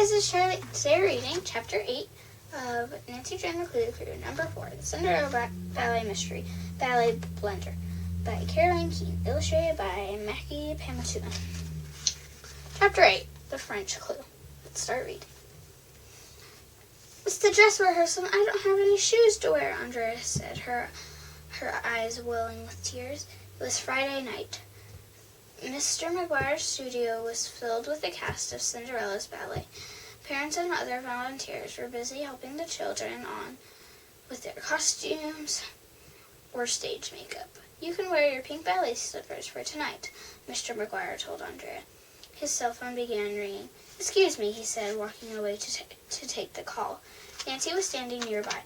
guys, it's Charlotte. Today we're reading Chapter 8 of Nancy Drew and the Clue Crew, Number 4, The Cinderella Ballet Mystery, Ballet Blender, by Carolyn Keene, illustrated by Mackie Pamatuna. Chapter 8, The French Clue. Let's start reading. It's the dress rehearsal and I don't have any shoes to wear, Andrea said, her eyes welling with tears. It was Friday night. Mr. McGuire's studio was filled with the cast of Cinderella's ballet. Parents and other volunteers were busy helping the children on with their costumes or stage makeup. You can wear your pink ballet slippers for tonight, Mr. McGuire told Andrea. His cell phone began ringing. Excuse me, he said, walking away to take the call. Nancy was standing nearby,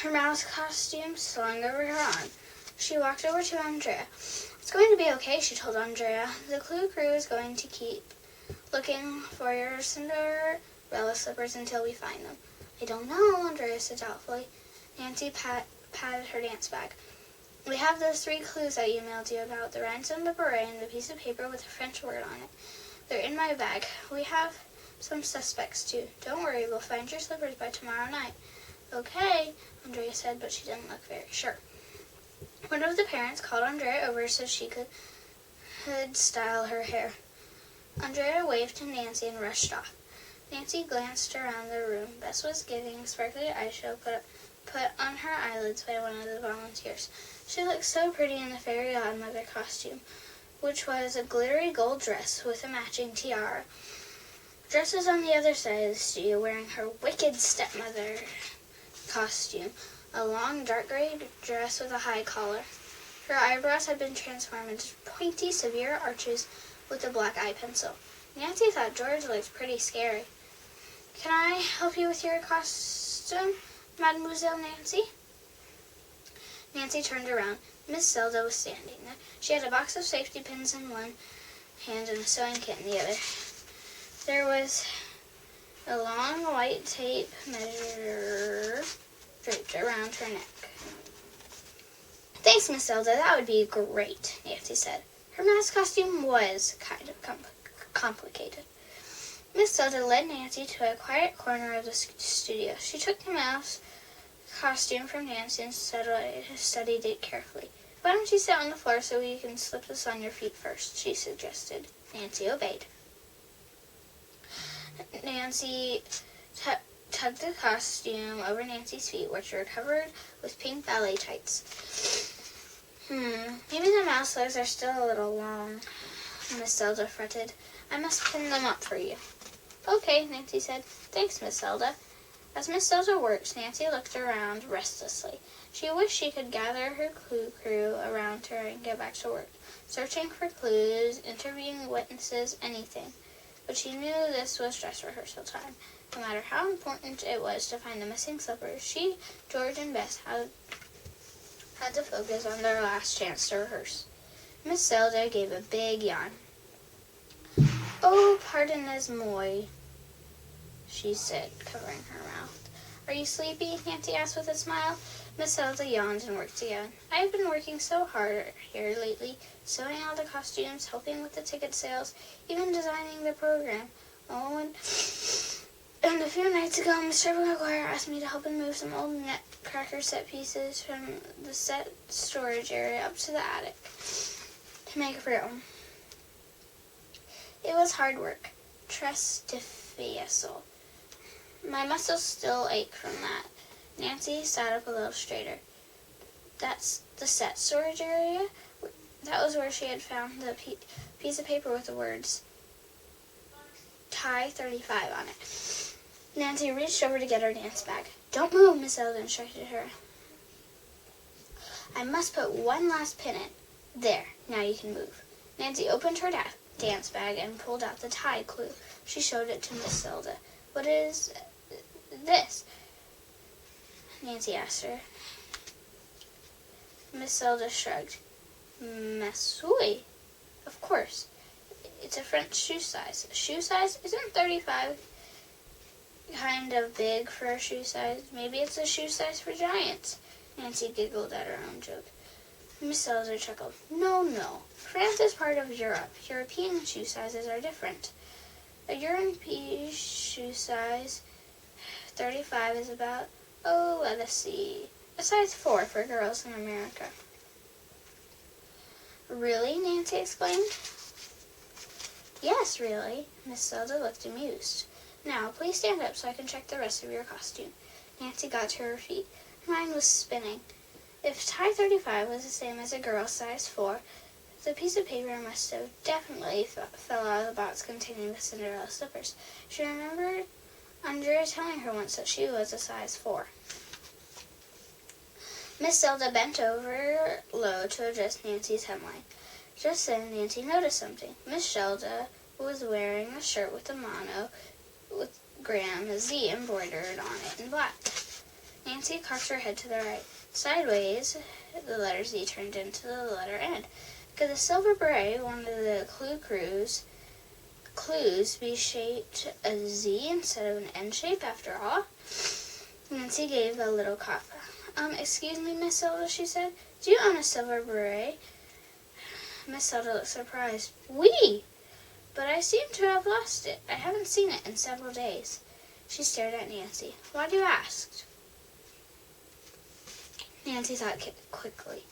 her mouse costume slung over her arm. She walked over to Andrea. It's going to be okay, she told Andrea. The Clue Crew is going to keep looking for your Cinderella slippers until we find them. I don't know, Andrea said doubtfully. Nancy patted her dance bag. We have those 3 clues I emailed you about, the rhinestone, the beret, and the piece of paper with a French word on it. They're in my bag. We have some suspects, too. Don't worry, we'll find your slippers by tomorrow night. Okay, Andrea said, but she didn't look very sure. One of the parents called Andrea over so she could style her hair. Andrea waved to Nancy and rushed off. Nancy glanced around the room. Bess was getting sparkly eyeshadow put on her eyelids by one of the volunteers. She looked so pretty in the fairy godmother costume, which was a glittery gold dress with a matching tiara. Dress was on the other side of the studio, wearing her wicked stepmother costume, a long dark gray dress with a high collar. Her eyebrows had been transformed into pointy, severe arches with a black eye pencil. Nancy thought George looked pretty scary. Can I help you with your costume, Mademoiselle Nancy? Nancy turned around. Miss Zelda was standing there. She had a box of safety pins in one hand and a sewing kit in the other. There was a long white tape measure draped around her neck. Thanks, Miss Zelda. That would be great, Nancy said. Her mask costume was kind of complicated. Miss Zelda led Nancy to a quiet corner of the studio. She took the mouse costume from Nancy and studied it carefully. Why don't you sit on the floor so you can slip this on your feet first, she suggested. Nancy obeyed. Nancy tugged the costume over Nancy's feet, which were covered with pink ballet tights. Maybe the mouse legs are still a little long, Miss Zelda fretted. I must pin them up for you. Okay, Nancy said. Thanks, Miss Zelda. As Miss Zelda worked, Nancy looked around restlessly. She wished she could gather her Clue Crew around her and get back to work, searching for clues, interviewing witnesses, anything. But she knew this was dress rehearsal time. No matter how important it was to find the missing slippers, she, George, and Bess had to focus on their last chance to rehearse. Miss Zelda gave a big yawn. Oh, pardonnez-moi, she said, covering her mouth. Are you sleepy? Nancy asked with a smile. Miss Zelda yawned and worked again. I've been working so hard here lately, sewing all the costumes, helping with the ticket sales, even designing the program. Oh, and a few nights ago, Mr. McGuire asked me to help him move some old Nutcracker set pieces from the set storage area up to the attic to make room. It was hard work. Tres difícil. My muscles still ache from that. Nancy sat up a little straighter. That's the set storage area? That was where she had found the piece of paper with the words Tie 35 on it. Nancy reached over to get her dance bag. Don't move, Miss Zelda instructed her. I must put one last pin in. There, now you can move. Nancy opened her dance bag and pulled out the tie clue. She showed it to Miss Zelda. What is this? Nancy asked her. Miss Zelda shrugged. Massouille? Of course. It's a French shoe size. Shoe size? Isn't 35 kind of big for a shoe size? Maybe it's a shoe size for giants. Nancy giggled at her own joke. Miss Zelda chuckled. No. France is part of Europe. European shoe sizes are different. A European shoe size 35 is about, oh, let us see, a size 4 for girls in America. Really? Nancy exclaimed. Yes, really. Miss Zelda looked amused. Now, please stand up so I can check the rest of your costume. Nancy got to her feet. Her mind was spinning. If tie 35 was the same as a girl's size 4, the piece of paper must have definitely fell out of the box containing the Cinderella slippers. She remembered Andrea telling her once that she was a size 4. Miss Zelda bent over low to adjust Nancy's hemline. Just then, Nancy noticed something. Miss Zelda was wearing a shirt with a monogram Z embroidered on it in black. Nancy cocked her head to the right. Sideways, the letter Z turned into the letter N. Could the silver beret, one of the clues, be shaped a Z instead of an N shape after all? Nancy gave a little cough. Excuse me, Miss Zelda, she said. Do you own a silver beret? Miss Zelda looked surprised. Oui! But I seem to have lost it. I haven't seen it in several days. She stared at Nancy. Why do you ask? Nancy thought quickly.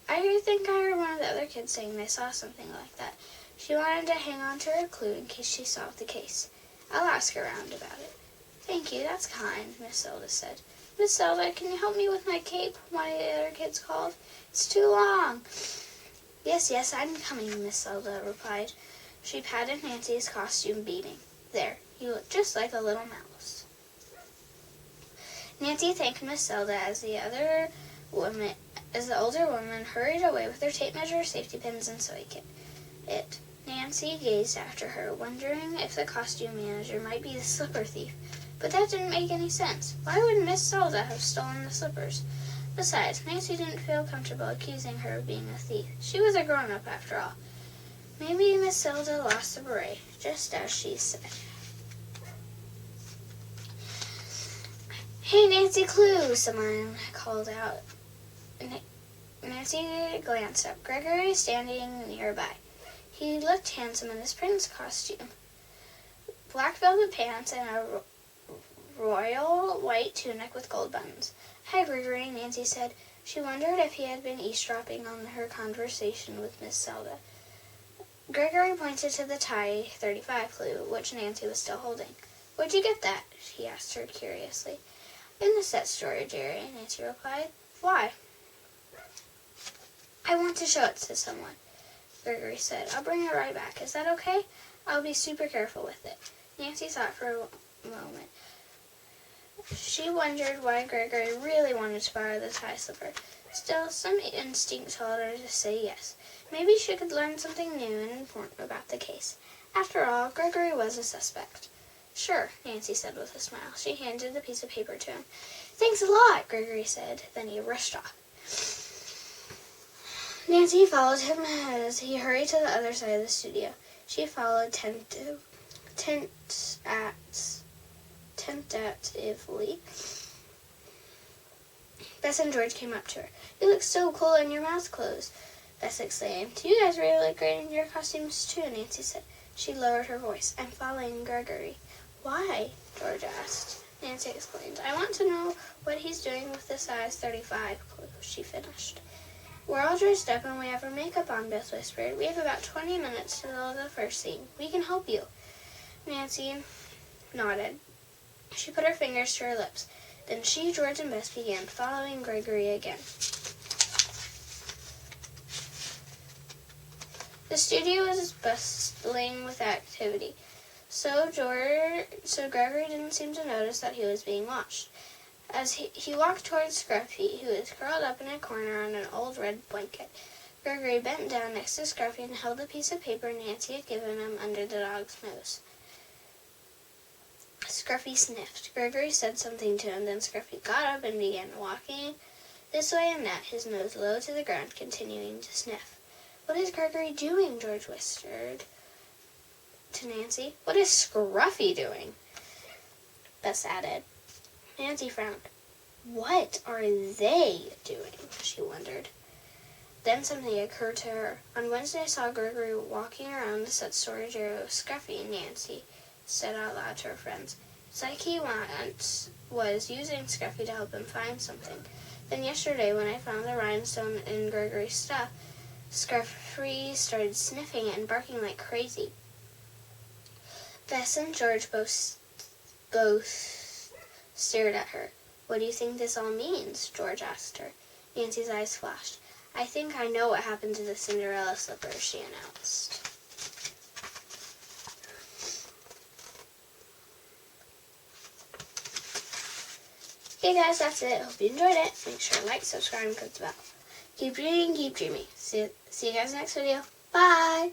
I think I heard one of the other kids saying they saw something like that. She wanted to hang on to her clue in case she solved the case. I'll ask around about it. Thank you, that's kind, Miss Zelda said. Miss Zelda, can you help me with my cape? One of the other kids called. It's too long. Yes, I'm coming, Miss Zelda replied. She patted Nancy's costume, beaming. There, you look just like a little mouse. Nancy thanked Miss Zelda as the older woman hurried away with her tape measure, safety pins, and sewing kit. Nancy gazed after her, wondering if the costume manager might be the slipper thief. But that didn't make any sense. Why would Miss Zelda have stolen the slippers? Besides, Nancy didn't feel comfortable accusing her of being a thief. She was a grown-up after all. Maybe Miss Zelda lost the beret, just as she said. Hey, Nancy Clue, someone called out. Nancy glanced up. Gregory standing nearby. He looked handsome in his prince costume. Black velvet pants and a royal white tunic with gold buttons. Hi, Gregory, Nancy said. She wondered if he had been eavesdropping on her conversation with Miss Zelda. Gregory pointed to the tie 35 clue, which Nancy was still holding. Where'd you get that? He asked her curiously. In the set storage area, Nancy replied. Why? I want to show it to someone, Gregory said. I'll bring it right back. Is that okay? I'll be super careful with it. Nancy thought for a moment. She wondered why Gregory really wanted to borrow the tie slipper. Still, some instinct told her to say yes. Maybe she could learn something new and important about the case. After all, Gregory was a suspect. Sure, Nancy said with a smile. She handed the piece of paper to him. Thanks a lot, Gregory said. Then he rushed off. Nancy followed him as he hurried to the other side of the studio. She followed tentatively. Bess and George came up to her. You look so cool in your mouth closed, Bess exclaimed. You guys really look great in your costumes too, Nancy said. She lowered her voice. I'm following Gregory. Why? George asked. Nancy explained. I want to know what he's doing with the size 35 clue, she finished. We're all dressed up and we have our makeup on, Beth whispered. We have about 20 minutes to build the first scene. We can help you. Nancy nodded. She put her fingers to her lips. Then she, George, and Bess began following Gregory again. The studio was bustling with activity. So Gregory didn't seem to notice that he was being watched. As he walked towards Scruffy, who was curled up in a corner on an old red blanket. Gregory bent down next to Scruffy and held the piece of paper Nancy had given him under the dog's nose. Scruffy sniffed. Gregory said something to him, then Scruffy got up and began walking this way and that, his nose low to the ground, continuing to sniff. What is Gregory doing? George whispered to Nancy. What is Scruffy doing? Bess added. Nancy frowned. What are they doing? She wondered. Then something occurred to her. On Wednesday, I saw Gregory walking around the set storage area with Scruffy, and Nancy said out loud to her friends. It's like he once was using Scruffy to help him find something. Then yesterday, when I found the rhinestone in Gregory's stuff, Scruffy started sniffing it and barking like crazy. Bess and George both stared at her. What do you think this all means? George asked her. Nancy's eyes flashed. I think I know what happened to the Cinderella slippers, she announced. Okay guys, that's it. Hope you enjoyed it. Make sure to like, subscribe, and click the bell. Keep reading, keep dreaming. See you guys next video. Bye!